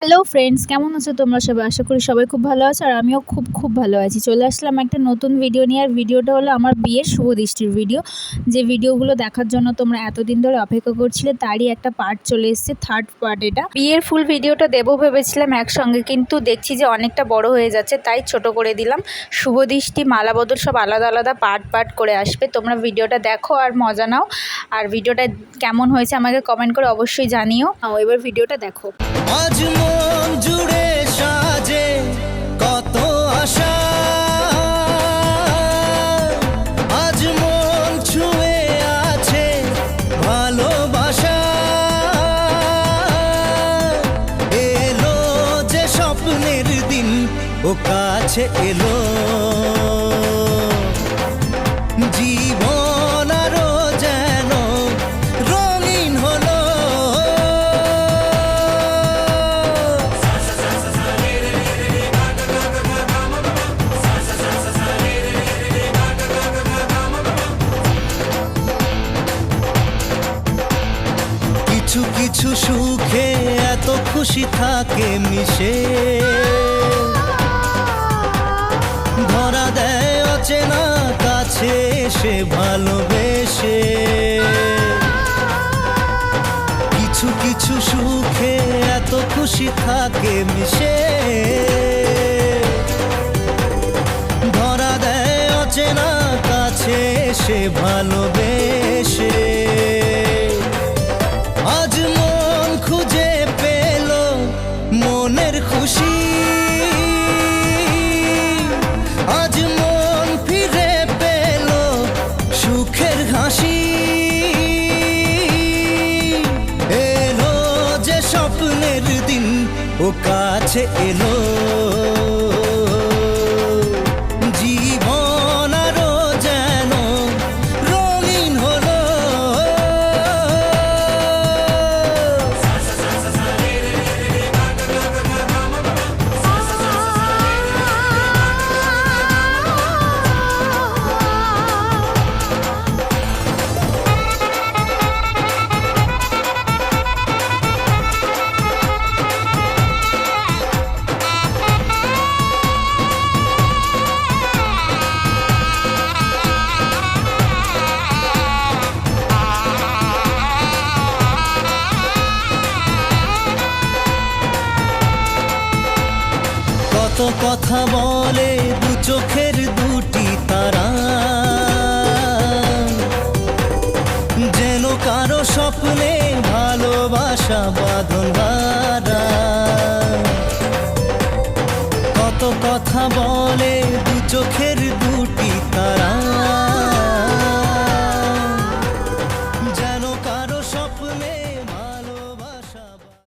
Hello friends, কেমন আছো তোমরা সবাই? আশা করি সবাই খুব ভালো আছো আর আমিও খুব ভালো আছি। চলে আসলাম একটা নতুন ভিডিও নিয়ে। আর ভিডিওটা হলো আমার বিয়ের শুভ দৃষ্টির ভিডিও। যে ভিডিওগুলো দেখার জন্য তোমরা এতদিন ধরে অপেক্ষা করছিলে, তারই একটা পার্ট চলে এসেছে, থার্ড পার্ট। এটা বিয়ের ফুল ভিডিওটা দেবো ভেবেছিলাম একসঙ্গে, কিন্তু দেখছি যে অনেকটা বড় হয়ে যাচ্ছে, তাই ছোট করে দিলাম। শুভ দৃষ্টি, মালা বদল সব আলাদা আলাদা পার্ট করে আসবে। তোমরা ভিডিওটা দেখো আর মজা নাও। আর ভিডিওটা কেমন হয়েছে আমাকে কমেন্ট করে অবশ্যই জানিও। এবার ভিডিওটা দেখো। আজ মন জুড়ে সাজে কত আশা, আজ মন ছুঁয়ে আছে ভালোবাসা। এলো যে স্বপ্নের দিন, ও কাছে এলো জীবন আরো যেন রঙিন হলো। কিছু কিছু সুখে এত খুশি থাকে মিশে, ধরা দেয় অচেনা কাছে এসে ভালোবেসে। কিছু কিছু সুখে এত খুশি থাকে মিশে, ধরা দেয় অচেনা কাছে এসে ভালোবেসে। আজ মন খুঁজে পেল মনের খুশি, আজ মন ফিরে পেল সুখের হাসি। এলো যে স্বপ্নের দিন, ও কাছে এলো জীবন আরো যেন রঙিন হলো। কত কথা বলে দু চোখের দুটি তারা, যেন কারো স্বপ্নে ভালোবাসা বাঁধন হারা। কত কথা বলে দু চোখের দুটি তারা,